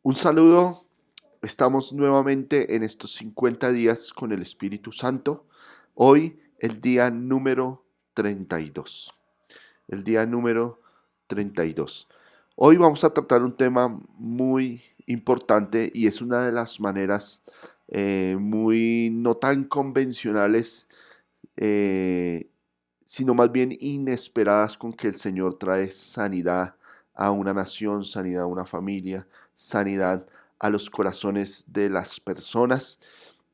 Un saludo, estamos nuevamente en estos 50 días con el Espíritu Santo. Hoy el día número 32. El día número 32. Hoy vamos a tratar un tema muy importante y es una de las maneras muy no tan convencionales, eh, sino más bien inesperadas con que el Señor trae sanidad a una nación, sanidad a una familia, sanidad a los corazones de las personas.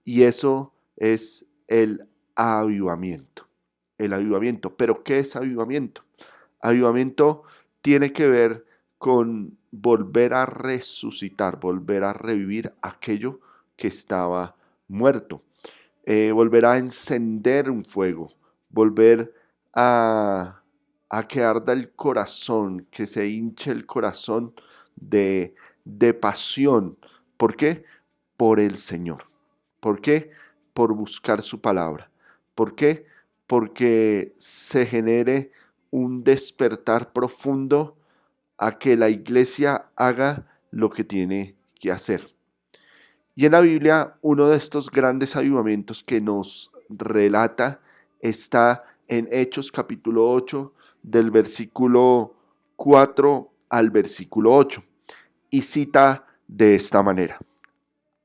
Y eso es el avivamiento. El avivamiento. ¿Pero qué es avivamiento? Avivamiento tiene que ver con volver a resucitar, volver a revivir aquello que estaba muerto, volver a encender un fuego, volver a, a que arda el corazón, que se hinche el corazón de pasión. ¿Por qué? Por el Señor. ¿Por qué? Por buscar su palabra. ¿Por qué? Porque se genere un despertar profundo a que la iglesia haga lo que tiene que hacer. Y en la Biblia, uno de estos grandes avivamientos que nos relata está en Hechos capítulo 8, del versículo 4 al versículo 8, y cita de esta manera: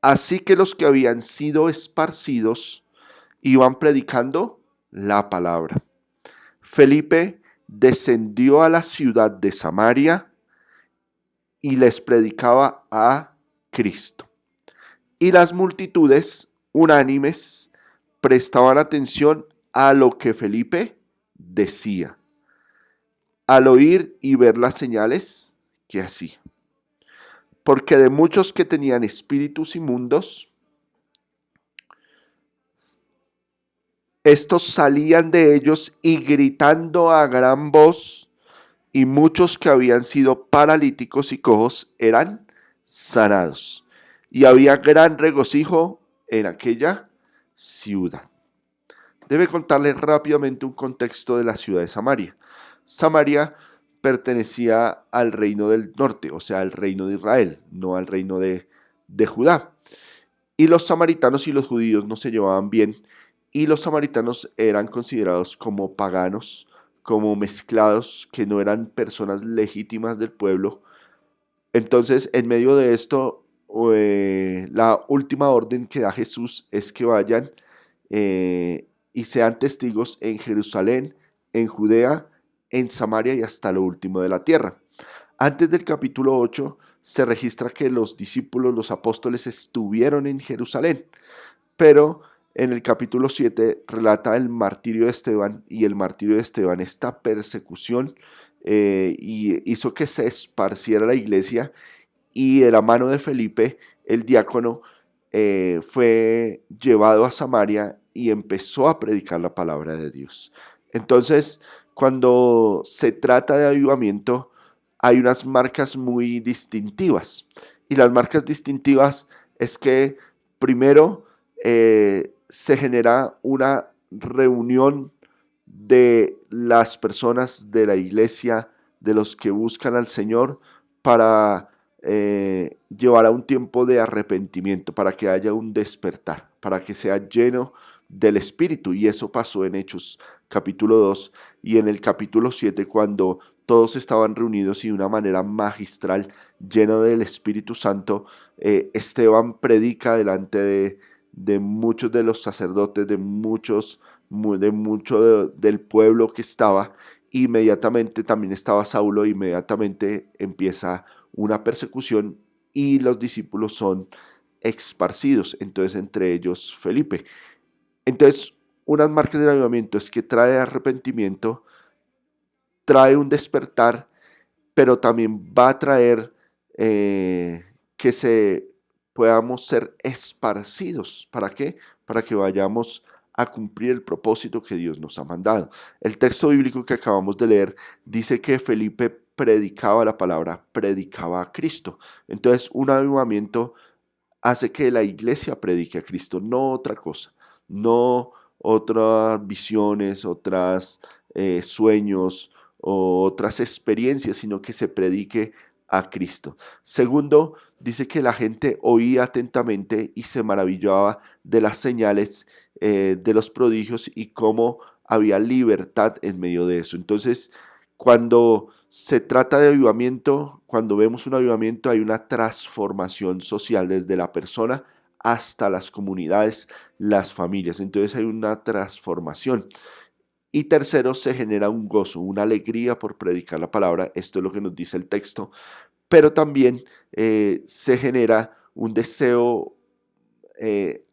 Así que los que habían sido esparcidos iban predicando la palabra. Felipe descendió a la ciudad de Samaria y les predicaba a Cristo. Y las multitudes, unánimes, prestaban atención a lo que Felipe decía, al oír y ver las señales que hacía. Porque de muchos que tenían espíritus inmundos, estos salían de ellos y gritando a gran voz, y muchos que habían sido paralíticos y cojos eran sanados. Y había gran regocijo en aquella ciudad. Debe contarles rápidamente un contexto de la ciudad de Samaria. Samaria pertenecía al reino del norte, o sea, al reino de Israel, no al reino de Judá. Y los samaritanos y los judíos no se llevaban bien, y los samaritanos eran considerados como paganos, como mezclados, que no eran personas legítimas del pueblo. Entonces, en medio de esto, la última orden que da Jesús es que vayan y sean testigos en Jerusalén, en Judea, en Samaria y hasta lo último de la tierra. Antes del capítulo 8 se registra que los discípulos, los apóstoles, estuvieron en Jerusalén, pero en el capítulo 7 relata el martirio de Esteban, y el martirio de Esteban, esta persecución, y hizo que se esparciera la iglesia, y de la mano de Felipe, el diácono, fue llevado a Samaria y empezó a predicar la palabra de Dios. Entonces, cuando se trata de avivamiento, hay unas marcas muy distintivas. Y las marcas distintivas es que primero se genera una reunión de las personas de la iglesia, de los que buscan al Señor, para llevar a un tiempo de arrepentimiento, para que haya un despertar, para que sea lleno del Espíritu. Y eso pasó en Hechos capítulo 2 y en el capítulo 7, cuando todos estaban reunidos y de una manera magistral, lleno del Espíritu Santo, Esteban predica delante de muchos de los sacerdotes, de mucho del pueblo que estaba. Inmediatamente también estaba Saulo, inmediatamente empieza una persecución y los discípulos son esparcidos, entonces entre ellos Felipe. Entonces, unas marcas del avivamiento es que trae arrepentimiento, trae un despertar, pero también va a traer que podamos ser esparcidos. ¿Para qué? Para que vayamos a cumplir el propósito que Dios nos ha mandado. El texto bíblico que acabamos de leer dice que Felipe predicaba la palabra, predicaba a Cristo. Entonces, un avivamiento hace que la iglesia predique a Cristo, no otra cosa, no otras visiones, otras sueños o otras experiencias, sino que se predique a Cristo. Segundo, dice que la gente oía atentamente y se maravillaba de las señales, de los prodigios y cómo había libertad en medio de eso. Entonces, cuando se trata de avivamiento, cuando vemos un avivamiento, hay una transformación social desde la persona hasta las comunidades, las familias. Entonces hay una transformación. Y tercero, se genera un gozo, una alegría por predicar la palabra. Esto es lo que nos dice el texto. Pero también se genera un deseo eh,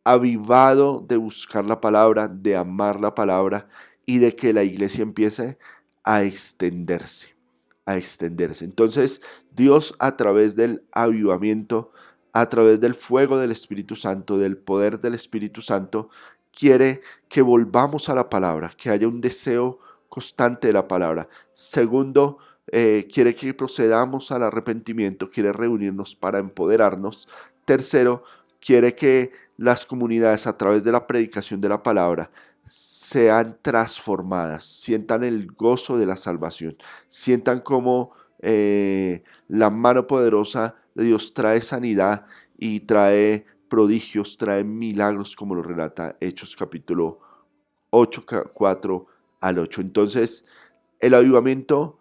avivado de buscar la palabra, de amar la palabra y de que la iglesia empiece a extenderse, a extenderse. Entonces, Dios a través del avivamiento, a través del fuego del Espíritu Santo, del poder del Espíritu Santo, quiere que volvamos a la palabra, que haya un deseo constante de la palabra. Segundo, quiere que procedamos al arrepentimiento, quiere reunirnos para empoderarnos. Tercero, quiere que las comunidades a través de la predicación de la palabra sean transformadas, sientan el gozo de la salvación, sientan como la mano poderosa de Dios trae sanidad y trae prodigios, trae milagros, como lo relata Hechos capítulo 8, 4 al 8. Entonces, el avivamiento,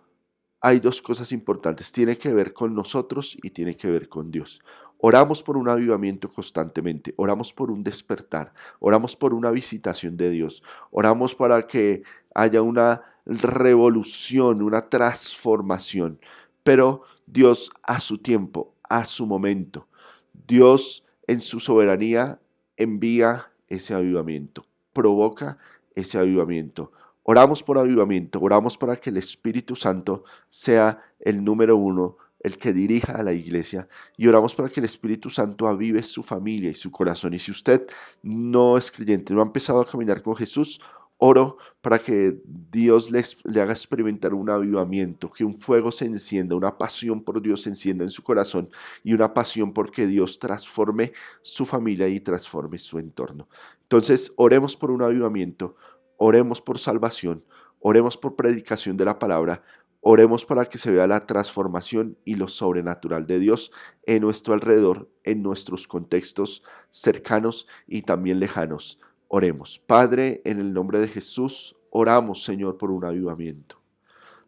hay dos cosas importantes, tiene que ver con nosotros y tiene que ver con Dios. Oramos por un avivamiento constantemente, oramos por un despertar, oramos por una visitación de Dios, oramos para que haya una revolución, una transformación, pero Dios a su tiempo, a su momento, Dios en su soberanía envía ese avivamiento, provoca ese avivamiento. Oramos por avivamiento, oramos para que el Espíritu Santo sea el número uno, el que dirija a la iglesia, y oramos para que el Espíritu Santo avive su familia y su corazón. Y si usted no es creyente, no ha empezado a caminar con Jesús, oro para que Dios le haga experimentar un avivamiento, que un fuego se encienda, una pasión por Dios se encienda en su corazón y una pasión porque Dios transforme su familia y transforme su entorno. Entonces, oremos por un avivamiento, oremos por salvación, oremos por predicación de la palabra, oremos para que se vea la transformación y lo sobrenatural de Dios en nuestro alrededor, en nuestros contextos cercanos y también lejanos. Oremos. Padre, en el nombre de Jesús, oramos, Señor, por un avivamiento.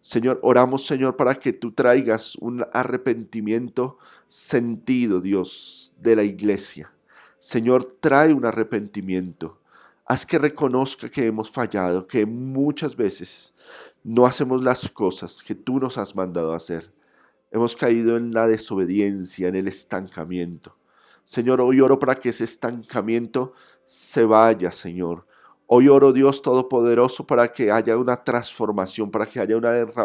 Señor, oramos, Señor, para que tú traigas un arrepentimiento sentido, Dios, de la iglesia. Señor, trae un arrepentimiento. Haz que reconozca que hemos fallado, que muchas veces no hacemos las cosas que tú nos has mandado a hacer. Hemos caído en la desobediencia, en el estancamiento. Señor, hoy oro para que ese estancamiento se vaya, Señor. Hoy oro, Dios Todopoderoso, para que haya una transformación, para que haya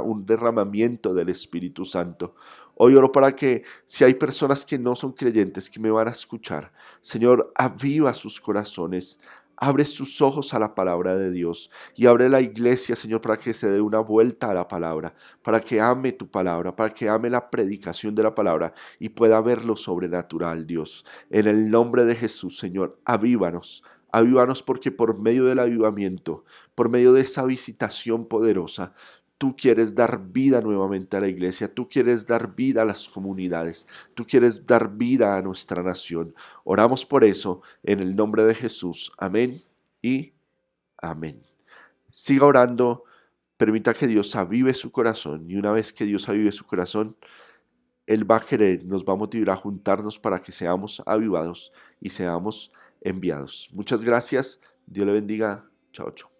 un derramamiento del Espíritu Santo. Hoy oro para que si hay personas que no son creyentes, que me van a escuchar, Señor, aviva sus corazones. Abre sus ojos a la palabra de Dios y abre la iglesia, Señor, para que se dé una vuelta a la palabra, para que ame tu palabra, para que ame la predicación de la palabra y pueda ver lo sobrenatural, Dios. En el nombre de Jesús, Señor, avívanos. Avívanos porque por medio del avivamiento, por medio de esa visitación poderosa, tú quieres dar vida nuevamente a la iglesia, tú quieres dar vida a las comunidades, tú quieres dar vida a nuestra nación. Oramos por eso en el nombre de Jesús. Amén y amén. Siga orando, permita que Dios avive su corazón y una vez que Dios avive su corazón, Él va a querer, nos va a motivar a juntarnos para que seamos avivados y seamos enviados. Muchas gracias. Dios le bendiga. Chao, chao.